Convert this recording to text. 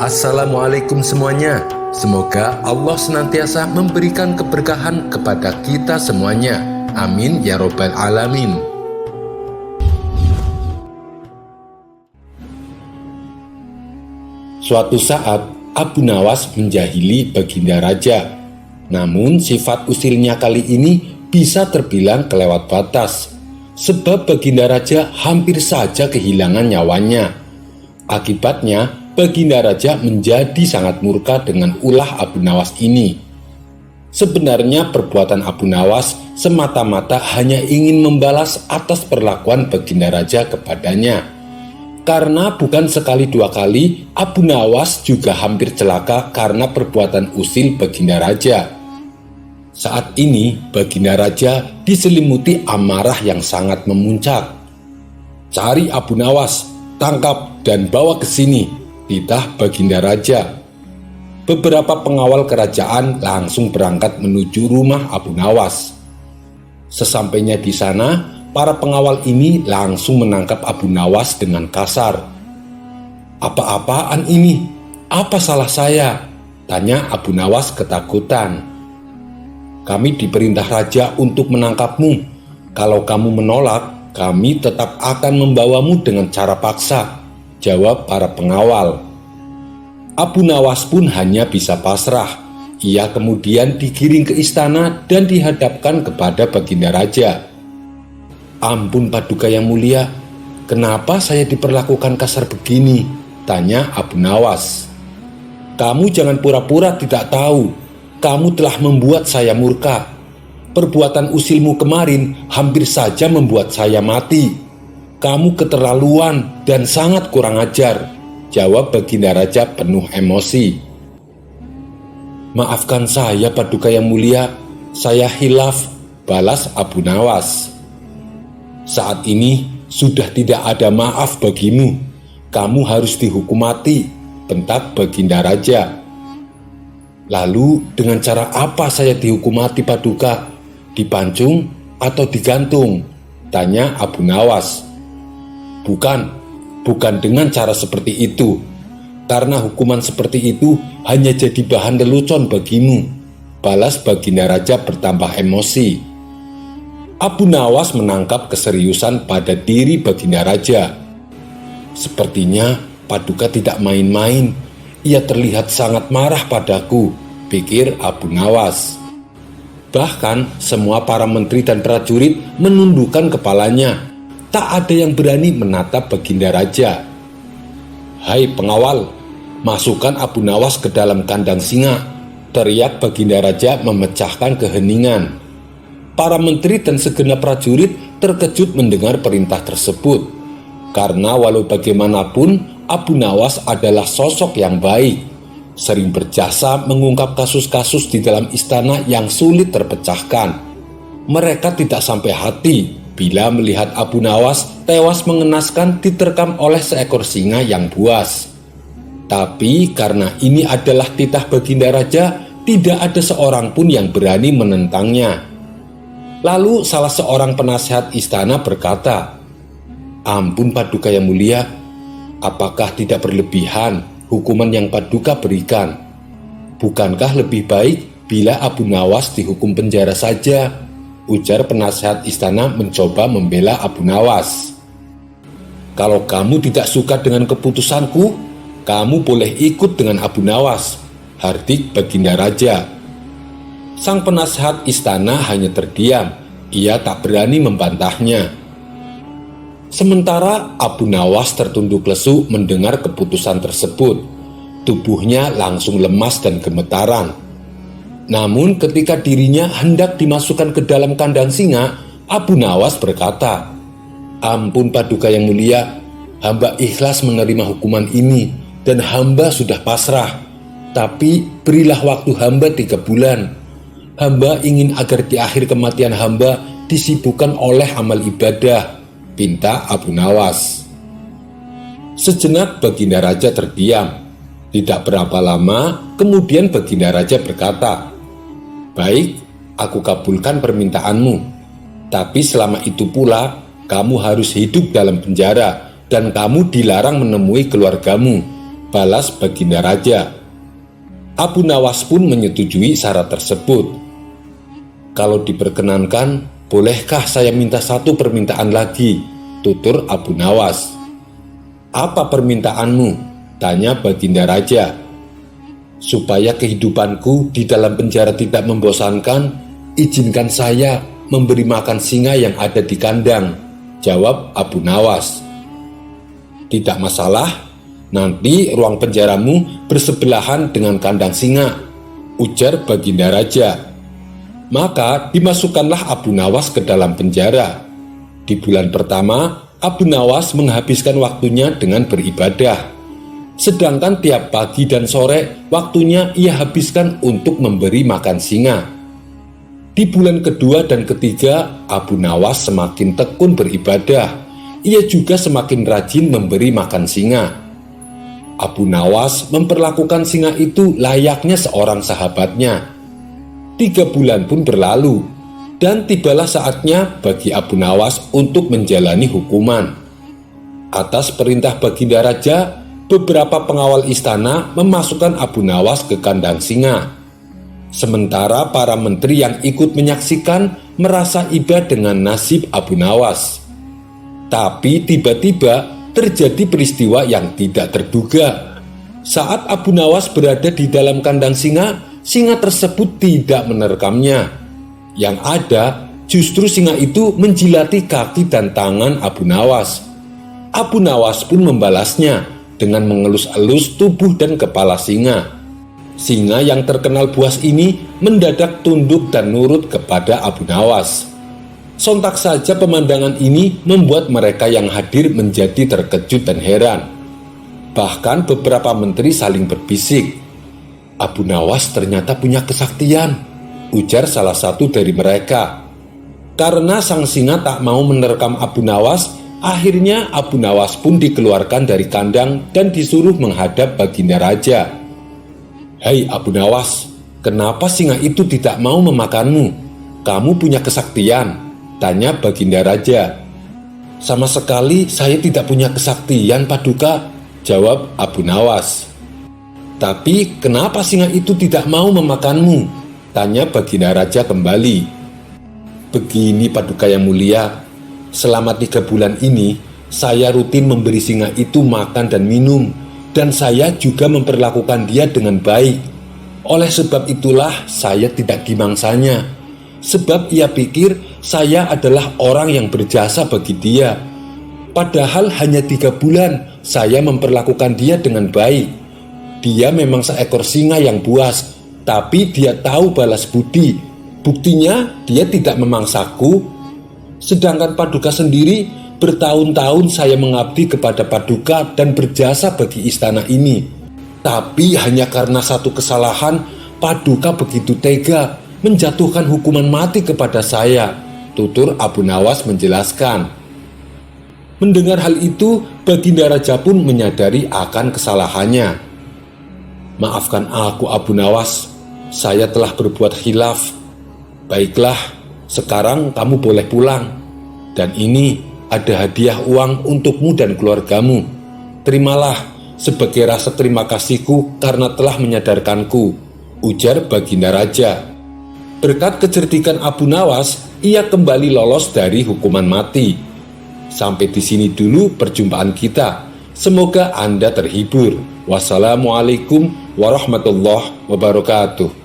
Assalamualaikum semuanya. Semoga Allah senantiasa memberikan keberkahan kepada kita semuanya. Amin ya robbal alamin. Suatu saat Abu Nawas menjahili Baginda Raja. Namun sifat usilnya kali ini bisa terbilang kelewat batas, sebab Baginda Raja hampir saja kehilangan nyawanya. Akibatnya Baginda Raja menjadi sangat murka dengan ulah Abu Nawas ini. Sebenarnya perbuatan Abu Nawas semata-mata hanya ingin membalas atas perlakuan Baginda Raja kepadanya. Karena bukan sekali dua kali Abu Nawas juga hampir celaka karena perbuatan usil Baginda Raja. Saat ini Baginda Raja diselimuti amarah yang sangat memuncak. "Cari Abu Nawas, tangkap dan bawa ke sini," titah Baginda Raja. Beberapa pengawal kerajaan langsung berangkat menuju rumah Abu Nawas. Sesampainya di sana, para pengawal ini langsung menangkap Abu Nawas dengan kasar. "Apa-apaan ini? Apa salah saya?" tanya Abu Nawas ketakutan. "Kami diperintah raja untuk menangkapmu. Kalau kamu menolak, kami tetap akan membawamu dengan cara paksa," jawab para pengawal. Abu Nawas pun hanya bisa pasrah. Ia kemudian digiring ke istana dan dihadapkan kepada Baginda Raja. "Ampun Paduka yang mulia, kenapa saya diperlakukan kasar begini?" tanya Abu Nawas. "Kamu jangan pura-pura tidak tahu. Kamu telah membuat saya murka. Perbuatan usilmu kemarin hampir saja membuat saya mati. Kamu keterlaluan dan sangat kurang ajar," jawab Baginda Raja penuh emosi. "Maafkan saya Paduka yang mulia, saya hilaf," balas Abu Nawas. "Saat ini sudah tidak ada maaf bagimu. Kamu harus dihukum mati," bentak Baginda Raja. "Lalu dengan cara apa saya dihukum mati Paduka? Dipancung atau digantung?" tanya Abu Nawas. Bukan dengan cara seperti itu. Karena hukuman seperti itu hanya jadi bahan lelucon bagimu," balas Baginda Raja bertambah emosi. Abu Nawas menangkap keseriusan pada diri Baginda Raja. "Sepertinya Paduka tidak main-main. Ia terlihat sangat marah padaku," pikir Abu Nawas. Bahkan semua para menteri dan prajurit menundukkan kepalanya. Tak ada yang berani menatap Baginda Raja. "Hai pengawal, masukkan Abu Nawas ke dalam kandang singa," teriak Baginda Raja memecahkan keheningan. Para menteri dan segenap prajurit terkejut mendengar perintah tersebut. Karena walau bagaimanapun Abu Nawas adalah sosok yang baik, sering berjasa mengungkap kasus-kasus di dalam istana yang sulit terpecahkan. Mereka tidak sampai hati bila melihat Abu Nawas tewas mengenaskan diterkam oleh seekor singa yang buas. Tapi karena ini adalah titah Baginda Raja, tidak ada seorang pun yang berani menentangnya. Lalu salah seorang penasehat istana berkata, "Ampun Paduka yang mulia, apakah tidak berlebihan hukuman yang Paduka berikan? Bukankah lebih baik bila Abu Nawas dihukum penjara saja?" ujar penasehat istana mencoba membela Abu Nawas. "Kalau kamu tidak suka dengan keputusanku, kamu boleh ikut dengan Abu Nawas," hardik Baginda Raja. Sang penasehat istana hanya terdiam. Ia tak berani membantahnya. Sementara Abu Nawas tertunduk lesu mendengar keputusan tersebut. Tubuhnya langsung lemas dan gemetaran. Namun ketika dirinya hendak dimasukkan ke dalam kandang singa, Abu Nawas berkata, "Ampun Paduka yang mulia, hamba ikhlas menerima hukuman ini dan hamba sudah pasrah. Tapi berilah waktu hamba 3 bulan. Hamba ingin agar di akhir kematian hamba disibukkan oleh amal ibadah," pinta Abu Nawas. Sejenak Baginda Raja terdiam. Tidak berapa lama kemudian Baginda Raja berkata, "Baik, aku kabulkan permintaanmu. Tapi selama itu pula kamu harus hidup dalam penjara dan kamu dilarang menemui keluargamu. balas Baginda Raja. Abu Nawas pun menyetujui syarat tersebut. Kalau diperkenankan, bolehkah saya minta satu permintaan lagi? Tutur Abu Nawas. Apa permintaanmu? Tanya Baginda Raja. Supaya kehidupanku di dalam penjara tidak membosankan, izinkan saya memberi makan singa yang ada di kandang, jawab Abu Nawas. Tidak masalah, nanti ruang penjaramu bersebelahan dengan kandang singa, ujar Baginda Raja. Maka dimasukkanlah Abu Nawas ke dalam penjara. Di bulan pertama, Abu Nawas menghabiskan waktunya dengan beribadah. Sedangkan tiap pagi dan sore, waktunya ia habiskan untuk memberi makan singa. Di bulan kedua dan ketiga, Abu Nawas semakin tekun beribadah. Ia juga semakin rajin memberi makan singa. Abu Nawas memperlakukan singa itu layaknya seorang sahabatnya. 3 bulan pun berlalu, dan tibalah saatnya bagi Abu Nawas untuk menjalani hukuman. Atas perintah Baginda Raja, beberapa pengawal istana memasukkan Abu Nawas ke kandang singa. Sementara para menteri yang ikut menyaksikan merasa iba dengan nasib Abu Nawas. Tapi tiba-tiba terjadi peristiwa yang tidak terduga. Saat Abu Nawas berada di dalam kandang singa, singa tersebut tidak menerkamnya. Yang ada, justru singa itu menjilati kaki dan tangan Abu Nawas. Abu Nawas pun membalasnya dengan mengelus-elus tubuh dan kepala singa. Singa yang terkenal buas ini mendadak tunduk dan nurut kepada Abu Nawas. Sontak saja pemandangan ini membuat mereka yang hadir menjadi terkejut dan heran. Bahkan beberapa menteri saling berbisik. Abu Nawas ternyata punya kesaktian, ujar salah satu dari mereka. Karena sang singa tak mau menerkam Abu Nawas, akhirnya Abu Nawas pun dikeluarkan dari kandang dan disuruh menghadap Baginda Raja. Hai Abu Nawas, kenapa singa itu tidak mau memakanmu? Kamu punya kesaktian, tanya Baginda Raja. Sama sekali saya tidak punya kesaktian, Paduka, jawab Abu Nawas. Tapi kenapa singa itu tidak mau memakanmu? Tanya Baginda Raja kembali. Begini Paduka yang mulia, selama 3 bulan ini saya rutin memberi singa itu makan dan minum, dan saya juga memperlakukan dia dengan baik. Oleh sebab itulah saya tidak dimangsanya, sebab ia pikir saya adalah orang yang berjasa bagi dia. Padahal hanya 3 bulan saya memperlakukan dia dengan baik. Dia memang seekor singa yang buas, tapi dia tahu balas budi. Buktinya dia tidak memangsaku. Sedangkan Paduka sendiri, bertahun-tahun saya mengabdi kepada Paduka dan berjasa bagi istana ini. Tapi hanya karena satu kesalahan, Paduka begitu tega menjatuhkan hukuman mati kepada saya, tutur Abu Nawas menjelaskan. Mendengar hal itu, Baginda Raja pun menyadari akan kesalahannya. Maafkan aku Abu Nawas, saya telah berbuat khilaf. Baiklah, sekarang kamu boleh pulang. Dan ini ada hadiah uang untukmu dan keluargamu. Terimalah sebagai rasa terima kasihku karena telah menyadarkanku, ujar Baginda Raja. Berkat kecerdikan Abu Nawas, ia kembali lolos dari hukuman mati. Sampai di sini dulu perjumpaan kita. Semoga Anda terhibur. Wassalamualaikum warahmatullahi wabarakatuh.